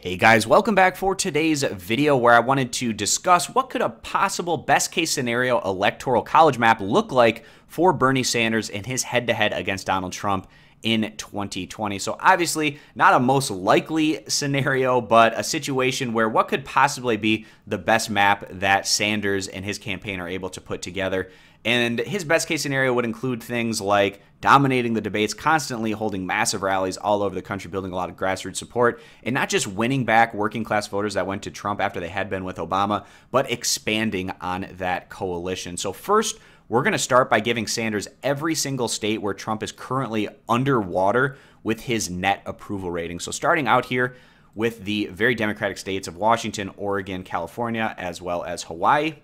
Hey guys, welcome back for today's video where I wanted to discuss what could a possible best case scenario electoral college map look like for Bernie Sanders in his head-to-head against Donald Trump in 2020. So obviously not a most likely scenario, but a situation where what could possibly be the best map that Sanders and his campaign are able to put together. And his best case scenario would include things like dominating the debates, constantly holding massive rallies all over the country, building a lot of grassroots support, and not just winning back working class voters that went to Trump after they had been with Obama, but expanding on that coalition. So first, we're going to start by giving Sanders every single state where Trump is currently underwater with his net approval rating. So starting out here with the very Democratic states of Washington, Oregon, California, as well as Hawaii.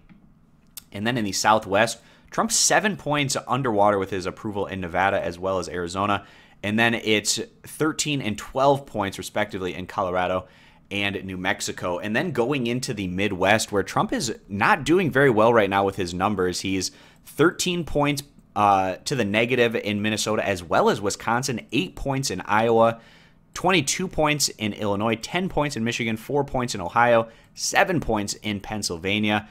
And then in the Southwest, Trump's 7 points underwater with his approval in Nevada as well as Arizona. And then it's 13 and 12 points respectively in Colorado and New Mexico. And then going into the Midwest, where Trump is not doing very well right now with his numbers. He's 13 points to the negative in Minnesota as well as Wisconsin, 8 points in Iowa, 22 points in Illinois, 10 points in Michigan, 4 points in Ohio, 7 points in Pennsylvania.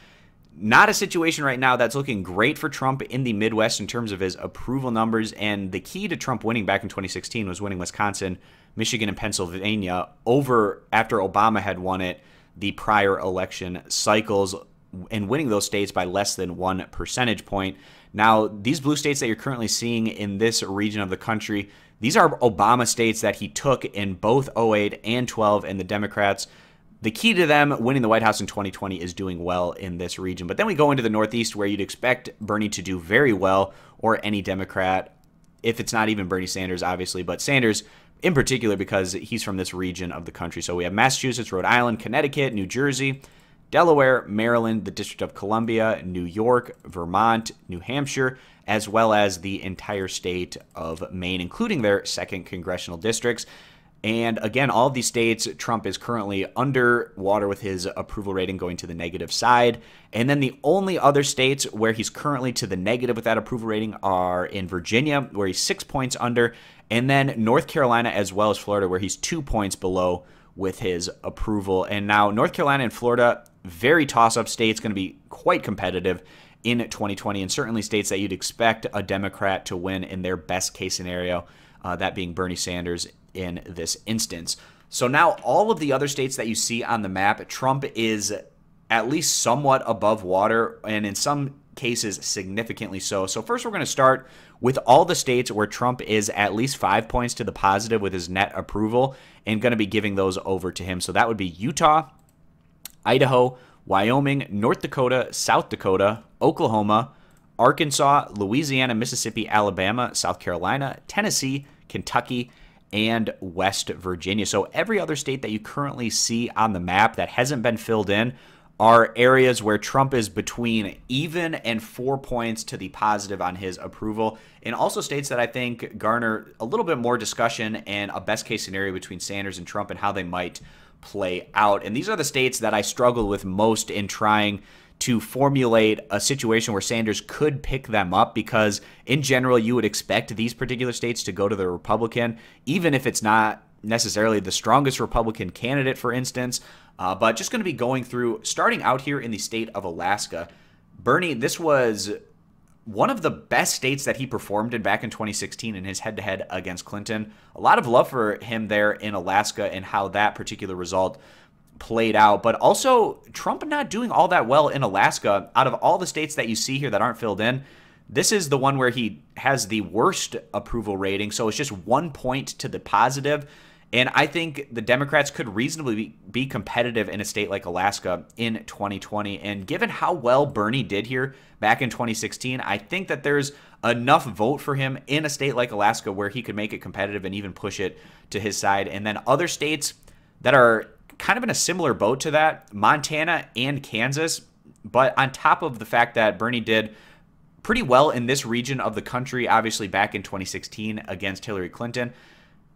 Not a situation right now that's looking great for Trump in the Midwest in terms of his approval numbers. And the key to Trump winning back in 2016 was winning Wisconsin, Michigan, and Pennsylvania over after Obama had won it the prior election cycles and winning those states by less than 1 percentage point. Now, these blue states that you're currently seeing in this region of the country, these are Obama states that he took in both 08 and 12, and the Democrats, the key to them winning the White House in 2020 is doing well in this region. But then we go into the Northeast where you'd expect Bernie to do very well, or any Democrat, if it's not even Bernie Sanders, obviously, but Sanders in particular because he's from this region of the country. So we have Massachusetts, Rhode Island, Connecticut, New Jersey, Delaware, Maryland, the District of Columbia, New York, Vermont, New Hampshire, as well as the entire state of Maine, including their second congressional districts. And again, all of these states, Trump is currently underwater with his approval rating going to the negative side. And then the only other states where he's currently to the negative with that approval rating are in Virginia, where he's 6 points under, and then North Carolina as well as Florida, where he's 2 points below with his approval. And now North Carolina and Florida, very toss-up states, going to be quite competitive in 2020, and certainly states that you'd expect a Democrat to win in their best case scenario, that being Bernie Sanders in this instance. So now all of the other states that you see on the map, Trump is at least somewhat above water, and in some cases significantly so. So first we're going to start with all the states where Trump is at least 5 points to the positive with his net approval, and going to be giving those over to him. So that would be Utah, Idaho, Wyoming, North Dakota, South Dakota, Oklahoma, Arkansas, Louisiana, Mississippi, Alabama, South Carolina, Tennessee, Kentucky, and West Virginia. So every other state that you currently see on the map that hasn't been filled in are areas where Trump is between even and 4 points to the positive on his approval, and also states that I think garner a little bit more discussion and a best case scenario between Sanders and Trump and how they might play out. And these are the states that I struggle with most in trying to formulate a situation where Sanders could pick them up, because in general you would expect these particular states to go to the Republican, even if it's not necessarily the strongest Republican candidate, for instance. But just going to be going through, starting out here in the state of Alaska. Bernie, this was one of the best states that he performed in back in 2016 in his head-to-head against Clinton. A lot of love for him there in Alaska and how that particular result played out, but also Trump not doing all that well in Alaska. Out of all the states that you see here that aren't filled in, this is the one where he has the worst approval rating, so it's just 1 point to the positive. And I think the Democrats could reasonably be competitive in a state like Alaska in 2020. And given how well Bernie did here back in 2016, I think that there's enough vote for him in a state like Alaska where he could make it competitive and even push it to his side. And then other states that are kind of in a similar boat to that, Montana and Kansas. But on top of the fact that Bernie did pretty well in this region of the country, obviously back in 2016 against Hillary Clinton,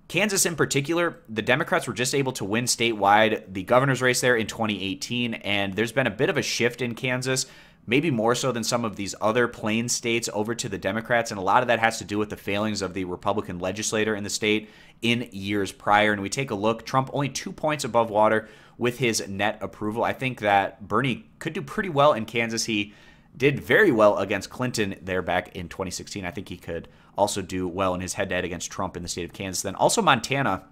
Kansas in particular, the Democrats were just able to win statewide the governor's race there in 2018, and there's been a bit of a shift in Kansas maybe more so than some of these other plain states, over to the Democrats. And a lot of that has to do with the failings of the Republican legislator in the state in years prior. And we take a look, Trump only 2 points above water with his net approval. I think that Bernie could do pretty well in Kansas. He did very well against Clinton there back in 2016. I think he could also do well in his head-to-head against Trump in the state of Kansas. Then also Montana.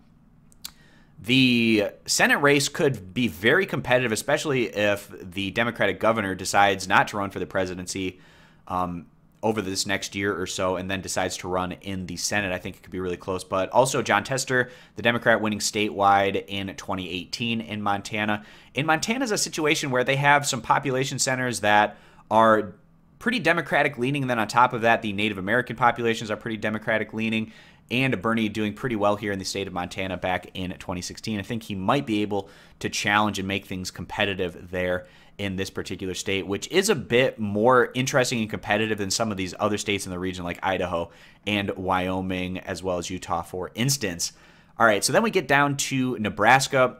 The Senate race could be very competitive, especially if the Democratic governor decides not to run for the presidency over this next year or so, and then decides to run in the Senate. I think it could be really close. But also Jon Tester, the Democrat, winning statewide in 2018 in Montana. In Montana is a situation where they have some population centers that are pretty Democratic leaning, and then on top of that, the Native American populations are pretty Democratic leaning. And Bernie doing pretty well here in the state of Montana back in 2016. I think he might be able to challenge and make things competitive there in this particular state, which is a bit more interesting and competitive than some of these other states in the region like Idaho and Wyoming, as well as Utah, for instance. All right, so then we get down to Nebraska,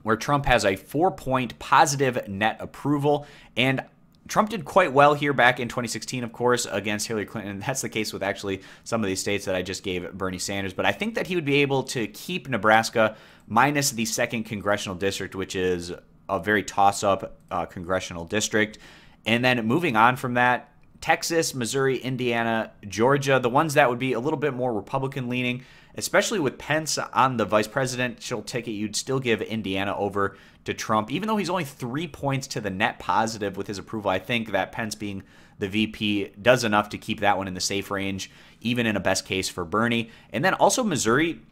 where Trump has a 4-point positive net approval. And Trump did quite well here back in 2016, of course, against Hillary Clinton. And that's the case with actually some of these states that I just gave Bernie Sanders. But I think that he would be able to keep Nebraska minus the 2nd congressional district, which is a very toss-up congressional district. And then moving on from that, Texas, Missouri, Indiana, Georgia, the ones that would be a little bit more Republican-leaning, especially with Pence on the vice presidential ticket, you'd still give Indiana over to Trump. Even though he's only 3 points to the net positive with his approval, I think that Pence being the VP does enough to keep that one in the safe range, even in a best case for Bernie. And then also Missouri,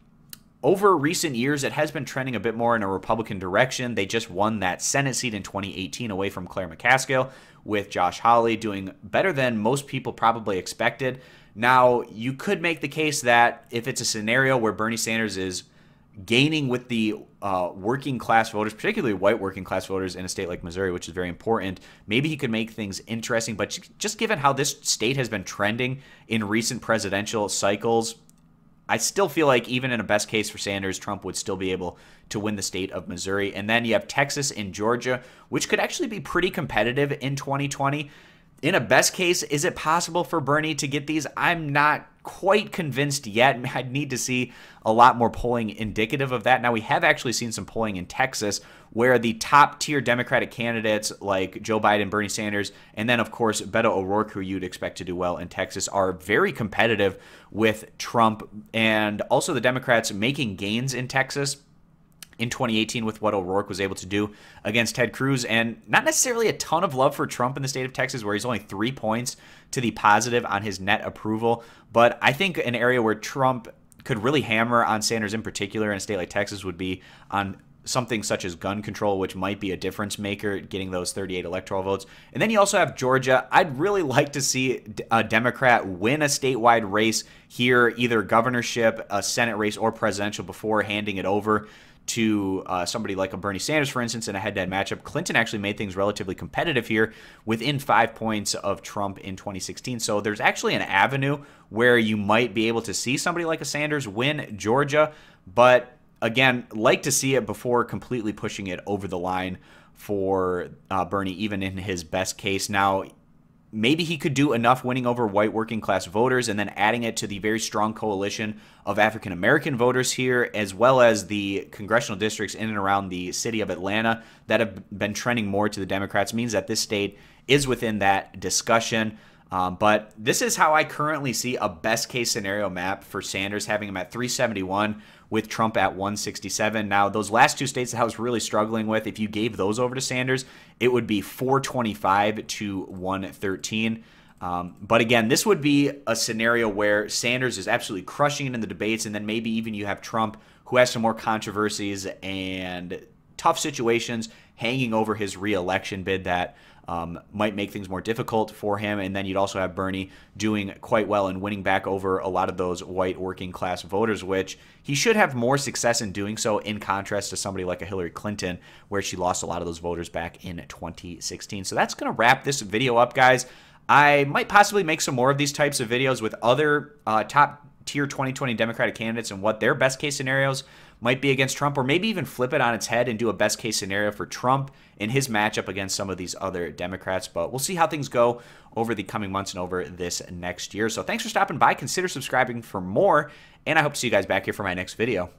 over recent years, it has been trending a bit more in a Republican direction. They just won that Senate seat in 2018 away from Claire McCaskill, with Josh Hawley doing better than most people probably expected. Now, you could make the case that if it's a scenario where Bernie Sanders is gaining with the working class voters, particularly white working class voters in a state like Missouri, which is very important, maybe he could make things interesting. But just given how this state has been trending in recent presidential cycles, I still feel like even in a best case for Sanders, Trump would still be able to win the state of Missouri. And then you have Texas and Georgia, which could actually be pretty competitive in 2020. In a best case, is it possible for Bernie to get these? I'm not quite convinced yet. I'd need to see a lot more polling indicative of that. Now, we have actually seen some polling in Texas where the top-tier Democratic candidates like Joe Biden, Bernie Sanders, and then, of course, Beto O'Rourke, who you'd expect to do well in Texas, are very competitive with Trump. And also the Democrats making gains in Texas in 2018 with what O'Rourke was able to do against Ted Cruz, and not necessarily a ton of love for Trump in the state of Texas, where he's only 3 points to the positive on his net approval. But I think an area where Trump could really hammer on Sanders in particular in a state like Texas would be on something such as gun control, which might be a difference maker, getting those 38 electoral votes. And then you also have Georgia. I'd really like to see a Democrat win a statewide race here, either governorship, a Senate race, or presidential, before handing it over to somebody like a Bernie Sanders, for instance, in a head-to-head matchup. Clinton actually made things relatively competitive here within 5 points of Trump in 2016. So there's actually an avenue where you might be able to see somebody like a Sanders win Georgia. But again, like to see it before completely pushing it over the line for Bernie, even in his best case. Now, maybe he could do enough winning over white working class voters and then adding it to the very strong coalition of African American voters here, as well as the congressional districts in and around the city of Atlanta that have been trending more to the Democrats, means that this state is within that discussion. But this is how I currently see a best case scenario map for Sanders, having him at 371 with Trump at 167. Now, those last 2 states that I was really struggling with, if you gave those over to Sanders, it would be 425 to 113. But again, this would be a scenario where Sanders is absolutely crushing it in the debates, and then maybe even you have Trump, who has some more controversies and tough situations hanging over his re-election bid that might make things more difficult for him. And then you'd also have Bernie doing quite well and winning back over a lot of those white working class voters, which he should have more success in doing so, in contrast to somebody like a Hillary Clinton, where she lost a lot of those voters back in 2016. So that's going to wrap this video up, guys. I might possibly make some more of these types of videos with other top tier 2020 Democratic candidates and what their best case scenarios might be against Trump, or maybe even flip it on its head and do a best case scenario for Trump in his matchup against some of these other Democrats. But we'll see how things go over the coming months and over this next year. So thanks for stopping by. Consider subscribing for more, and I hope to see you guys back here for my next video.